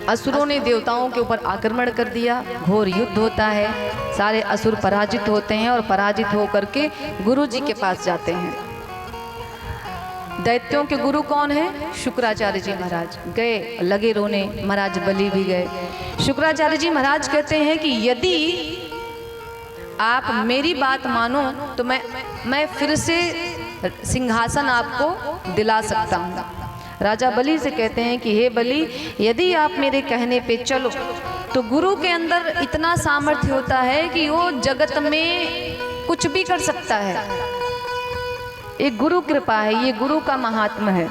असुरों ने देवताओं के ऊपर आक्रमण कर दिया, घोर युद्ध होता है, सारे असुर पराजित होते हैं और पराजित होकर के गुरु जी के पास जाते हैं। दैत्यों के गुरु कौन है? शुक्राचार्य जी महाराज। गए, लगे रोने, महाराज बलि भी गए। शुक्राचार्य जी महाराज कहते हैं कि यदि आप मेरी बात मानो तो मैं फिर से सिंहासन आपको दिला सकता हूँ। राजा बलि से कहते हैं कि हे बलि, यदि आप मेरे कहने पे चलो तो गुरु के अंदर इतना सामर्थ्य होता है कि वो जगत में कुछ भी कर सकता है। एक गुरु कृपा है, ये गुरु का महात्मा है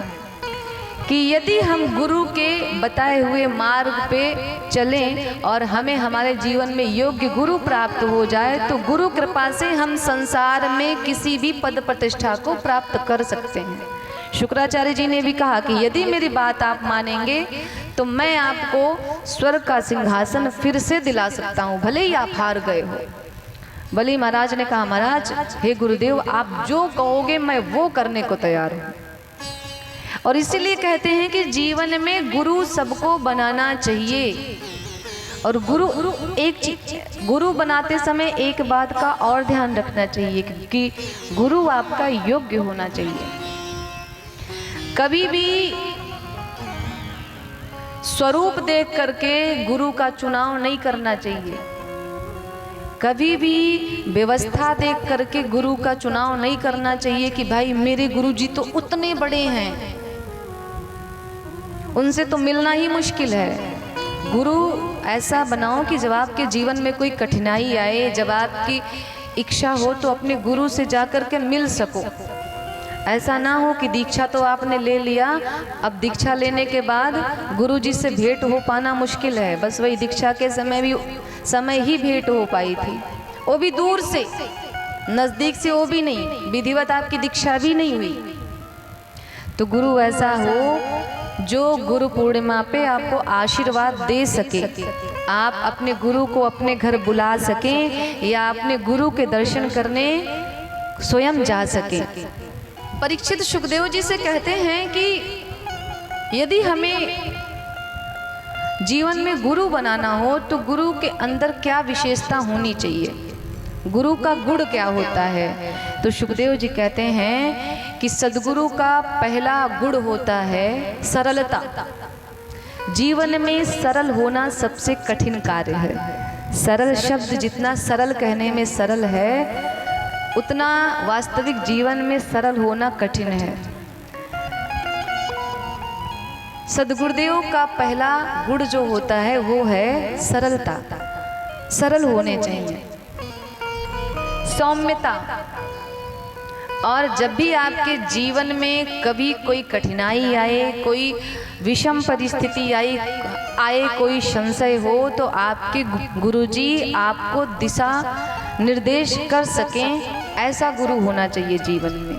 कि यदि हम गुरु के बताए हुए मार्ग पे चलें और हमें हमारे जीवन में योग्य गुरु प्राप्त हो जाए तो गुरु कृपा से हम संसार में किसी भी पद प्रतिष्ठा को प्राप्त कर सकते हैं। शुक्राचार्य जी ने भी कहा कि यदि मेरी बात आप मानेंगे तो मैं आपको स्वर्ग का सिंहासन फिर से दिला सकता हूँ, भले ही आप हार गए हो। बलि महाराज ने कहा, महाराज हे गुरुदेव, आप जो कहोगे मैं वो करने को तैयार हूँ। और इसीलिए कहते हैं कि जीवन में गुरु सबको बनाना चाहिए। और गुरु एक चीज, गुरु बनाते समय एक बात का और ध्यान रखना चाहिए कि गुरु आपका योग्य होना चाहिए। कभी भी स्वरूप देख करके गुरु का चुनाव नहीं करना चाहिए। कभी भी व्यवस्था देख करके गुरु का चुनाव नहीं करना चाहिए कि भाई मेरे गुरु जी तो उतने बड़े हैं, उनसे तो मिलना ही मुश्किल है। गुरु ऐसा बनाओ कि जब आपके जीवन में कोई कठिनाई आए, जब आपकी इच्छा हो तो अपने गुरु से जाकर के मिल सको। ऐसा ना हो कि दीक्षा तो आपने ले लिया, अब दीक्षा लेने के बाद गुरु जी से भेंट हो पाना मुश्किल है। बस वही दीक्षा के समय ही भेंट हो पाई थी, वो भी दूर से, नज़दीक से वो भी नहीं, विधिवत आपकी दीक्षा भी नहीं हुई। तो गुरु ऐसा हो जो गुरु पूर्णिमा पे आपको आशीर्वाद दे सके, आप अपने गुरु को अपने घर बुला सकें या अपने गुरु के दर्शन करने स्वयं जा सकें। परीक्षित सुखदेव जी से कहते हैं कि यदि हमें जीवन में गुरु बनाना हो तो गुरु के अंदर क्या विशेषता होनी चाहिए, गुरु का गुण क्या होता है। तो सुखदेव जी कहते हैं कि सद्गुरु का पहला गुण होता है सरलता। जीवन में सरल होना सबसे कठिन कार्य है। सरल शब्द जितना सरल कहने में सरल है, उतना वास्तविक जीवन में सरल होना कठिन है। सद्गुरुदेव का पहला गुण जो होता है वो है सरलता। सरल होने चाहिए, सौम्यता। और जब भी आपके जीवन में कभी कोई कठिनाई आए, कोई विषम परिस्थिति आए, कोई संशय हो तो आपके गुरुजी आपको दिशा निर्देश कर सकें, ऐसा गुरु होना चाहिए जीवन में।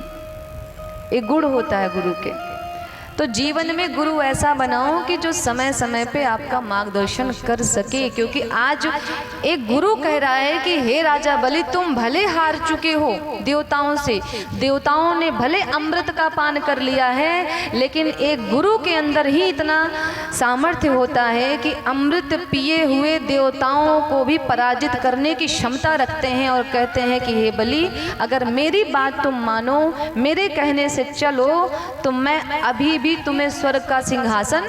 एक गुण होता है गुरु के। तो जीवन में गुरु ऐसा बनाओ कि जो समय समय पे आपका मार्गदर्शन कर सके। क्योंकि आज एक गुरु कह रहा है कि हे राजा बलि, तुम भले हार चुके हो देवताओं से, देवताओं ने भले अमृत का पान कर लिया है, लेकिन एक गुरु के अंदर ही इतना सामर्थ्य होता है कि अमृत पिए हुए देवताओं को भी पराजित करने की क्षमता रखते हैं। और कहते हैं कि हे बलि, अगर मेरी बात तुम मानो, मेरे कहने से चलो, तो मैं अभी भी तुम्हें स्वर्ग का सिंहासन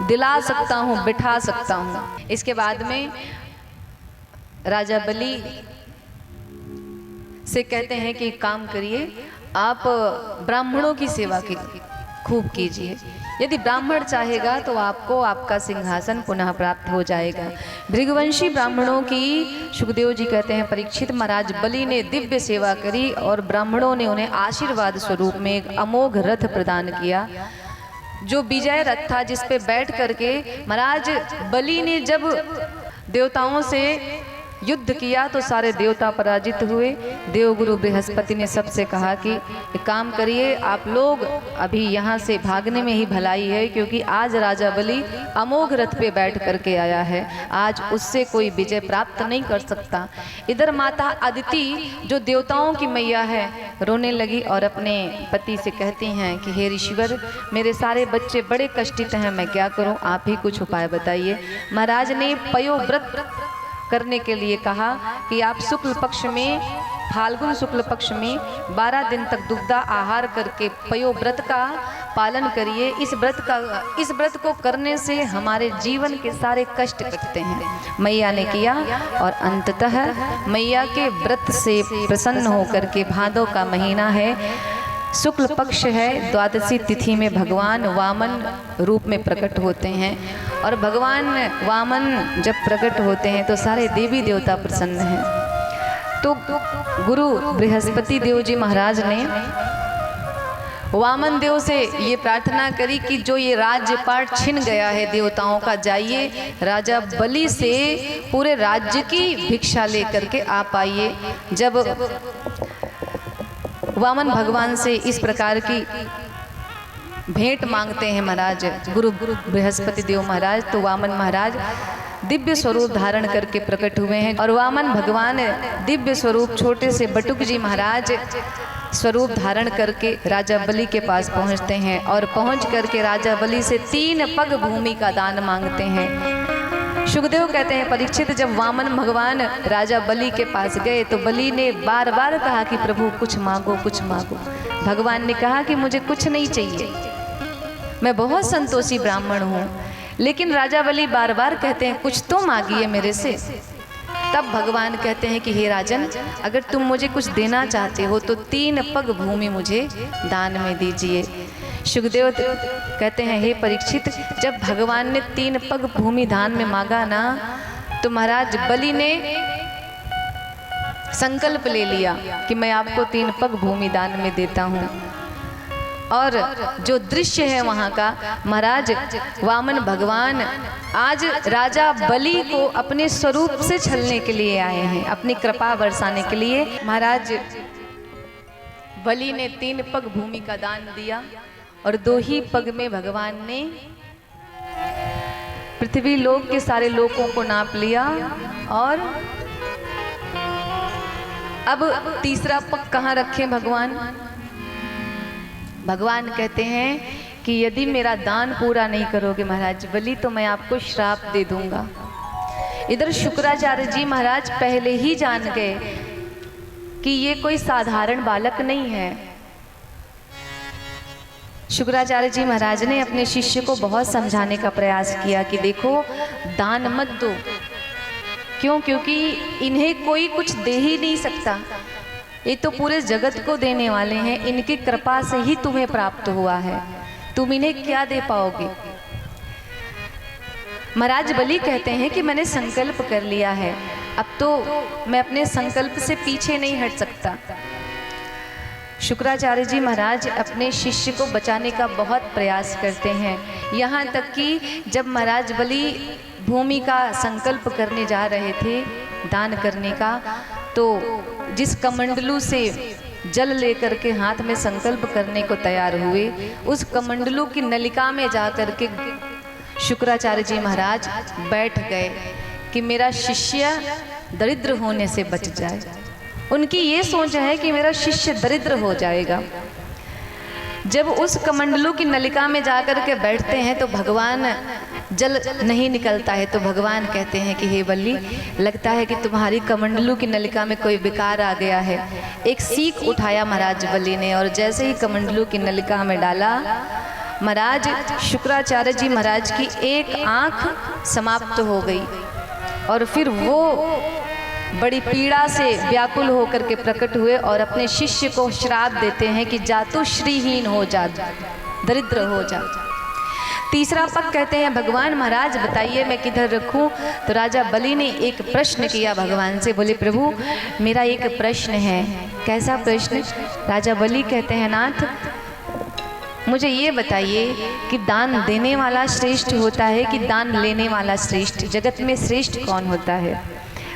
दिला सकता हूँ, बिठा सकता हूँ। इसके बाद में राजा बलि से कहते हैं कि काम करिए, आप ब्राह्मणों की सेवा खूब कीजिए। यदि ब्राह्मण चाहेगा तो आपको आपका सिंहासन पुनः प्राप्त हो जाएगा। भृगवंशी ब्राह्मणों की सुखदेव जी कहते हैं परीक्षित महाराज बलि ने दिव्य सेवा करी और ब्राह्मणों ने उन्हें आशीर्वाद स्वरूप में एक अमोघ रथ प्रदान किया, जो विजय रथ था, जिस पे बैठ करके महाराज बलि ने जब देवताओं से युद्ध किया तो सारे देवता पराजित हुए। देवगुरु बृहस्पति ने सबसे कहा कि एक काम करिए, आप लोग अभी यहाँ से भागने में ही भलाई है, क्योंकि आज राजा बलि अमोघ रथ पे बैठ करके आया है, आज उससे कोई विजय प्राप्त नहीं कर सकता। इधर माता अदिति जो देवताओं की मैया है रोने लगी और अपने पति से कहती हैं कि हे ऋषिवर, मेरे सारे बच्चे बड़े कष्टित हैं, मैं क्या करूं, आप ही कुछ उपाय बताइए। महाराज ने पयोव्रत करने के लिए कहा कि आप शुक्ल पक्ष में, फाल्गुन शुक्ल पक्ष में 12 दिन तक दुग्धा आहार करके पयोव्रत का पालन करिए। इस व्रत को करने से हमारे जीवन के सारे कष्ट कटते हैं। मैया ने किया और अंततः मैया के व्रत से प्रसन्न होकर के, भादों का महीना है, शुक्ल पक्ष है, द्वादशी तिथि में भगवान वामन रूप में प्रकट होते हैं। और भगवान वामन जब प्रकट होते हैं तो सारे देवी देवता प्रसन्न हैं। तो गुरु बृहस्पति देव जी महाराज ने वामन देव से ये प्रार्थना करी कि जो ये राज्यपाट छिन गया है देवताओं का, जाइए राजा बलि से पूरे राज्य की भिक्षा लेकर के आप आइए। जब वामन भगवान से इस प्रकार की भेंट मांगते हैं महाराज गुरु बृहस्पति देव महाराज, तो वामन महाराज दिव्य स्वरूप धारण करके प्रकट हुए हैं। और वामन भगवान दिव्य स्वरूप छोटे से बटुक जी महाराज स्वरूप धारण करके राजा बलि के पास पहुंचते हैं और पहुंच करके राजा बलि से 3 पग भूमि का दान मांगते हैं। सुखदेव कहते हैं, परीक्षित जब वामन भगवान राजा बलि के पास गए तो बलि ने बार बार कहा कि प्रभु कुछ मांगो, कुछ मांगो। भगवान ने कहा कि मुझे कुछ नहीं चाहिए, मैं बहुत संतोषी ब्राह्मण हूँ। लेकिन राजा बलि बार बार कहते हैं कुछ तो मांगिए मेरे से। तब भगवान कहते हैं कि हे राजन, अगर तुम मुझे कुछ देना चाहते हो तो 3 पग भूमि मुझे दान में दीजिए। सुखदेव कहते हैं, हे परीक्षित, जब भगवान ने 3 पग भूमि दान में मांगा ना, तो महाराज बलि ने संकल्प ले लिया कि मैं आपको 3 पग भूमि दान में देता हूँ। और जो दृश्य है वहाँ का, महाराज वामन भगवान आज राजा बलि को अपने स्वरूप से छलने के लिए आए हैं, अपनी कृपा बरसाने के लिए। महाराज बलि ने 3 पग भूमि का दान दिया और 2 ही पग में भगवान ने पृथ्वी लोक के सारे लोकों को नाप लिया। और अब तीसरा पग कहाँ रखें भगवान? भगवान कहते हैं कि यदि मेरा दान पूरा नहीं करोगे महाराज बलि, तो मैं आपको श्राप दे दूंगा। इधर शुक्राचार्य जी महाराज पहले ही जान गए कि ये कोई साधारण बालक नहीं है। शुक्राचार्य जी महाराज ने अपने शिष्य को बहुत समझाने का प्रयास किया कि देखो, दान मत दो। क्यों? क्योंकि इन्हें कोई कुछ दे ही नहीं सकता, ये तो पूरे जगत को देने वाले हैं, इनकी कृपा से ही तुम्हें प्राप्त हुआ है, तुम इन्हें क्या दे पाओगे? महाराज बलि कहते हैं कि मैंने संकल्प कर लिया है, अब तो मैं अपने संकल्प से पीछे नहीं हट सकता। शुक्राचार्य जी महाराज अपने शिष्य को बचाने का बहुत प्रयास करते हैं, यहाँ तक कि जब महाराज बलि भूमि का संकल्प करने जा रहे थे दान करने का, तो जिस कमंडलू से जल लेकर के हाथ में संकल्प करने को तैयार हुए, उस कमंडलू की नलिका में जाकर के शुक्राचार्य जी महाराज बैठ गए कि मेरा शिष्य दरिद्र होने से बच जाए। उनकी ये सोच है कि मेरा शिष्य दरिद्र हो जाएगा। जब उस कमंडलू की नलिका में जाकर के बैठते हैं तो भगवान जल नहीं निकलता है, तो भगवान कहते हैं कि हे बलि, लगता है कि तुम्हारी कमंडलू की नलिका में कोई विकार आ गया है। एक सीख उठाया महाराज बलि ने और जैसे ही कमंडलू की नलिका में डाला, महाराज शुक्राचार्य जी महाराज की एक आंख समाप्त हो गई और फिर वो बड़ी पीड़ा से व्याकुल होकर के प्रकट हुए और अपने शिष्य को श्राप देते हैं कि जा तू श्रीहीन हो जा, दरिद्र हो जा। तीसरा पग कहते हैं, भगवान महाराज बताइए मैं किधर रखूं? तो राजा बलि ने एक प्रश्न किया भगवान से, बोले प्रभु मेरा एक प्रश्न है। कैसा प्रश्न? राजा बलि कहते हैं, नाथ मुझे ये बताइए कि दान देने वाला श्रेष्ठ होता है कि दान लेने वाला श्रेष्ठ? जगत में श्रेष्ठ कौन होता है?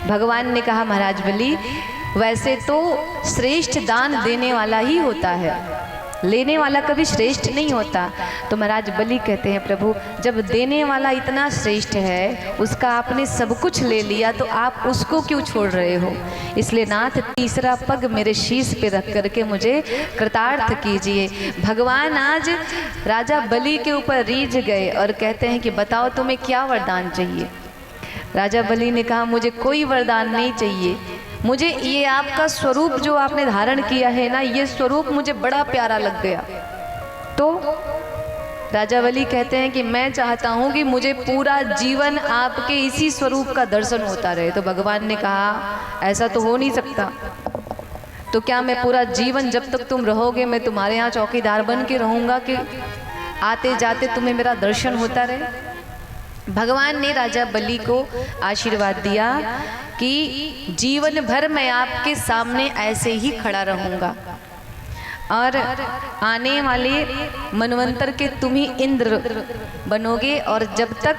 भगवान ने कहा महाराज बलि, वैसे तो श्रेष्ठ दान देने वाला ही होता है, लेने वाला कभी श्रेष्ठ नहीं होता। तो महाराज बलि कहते हैं प्रभु, जब देने वाला इतना श्रेष्ठ है, उसका आपने सब कुछ ले लिया, तो आप उसको क्यों छोड़ रहे हो? इसलिए नाथ तीसरा पग मेरे शीश पे रख करके मुझे कृतार्थ कीजिए। भगवान आज राजा बलि के ऊपर रीझ गए और कहते हैं कि बताओ तुम्हें क्या वरदान चाहिए। राजा बलि ने कहा मुझे कोई वरदान नहीं चाहिए, मुझे ये आपका स्वरूप जो आपने धारण किया है ना, ये स्वरूप मुझे बड़ा प्यारा लग गया। तो राजा बलि कहते हैं कि मैं चाहता हूँ कि मुझे पूरा जीवन आपके इसी स्वरूप का दर्शन होता रहे। तो भगवान ने कहा ऐसा तो हो नहीं सकता, तो क्या मैं पूरा जीवन जब तक तुम रहोगे मैं तुम्हारे यहाँ चौकीदार बन के रहूँगा कि आते जाते तुम्हें मेरा दर्शन होता रहे? भगवान ने राजा बलि को आशीर्वाद दिया कि जीवन भर मैं आपके सामने ऐसे ही खड़ा रहूँगा और आने वाले मनवंतर के तुम ही इंद्र बनोगे, और जब तक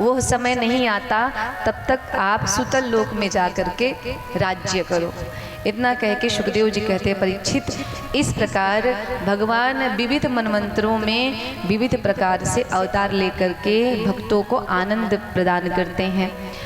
वो समय नहीं आता तब तक आप सुतल लोक में जा कर के राज्य करो। इतना कह के सुखदेव जी कहते हैं परीक्षित, इस प्रकार भगवान विविध मनवंतरों में विविध प्रकार से अवतार लेकर के भक्तों को आनंद प्रदान करते हैं।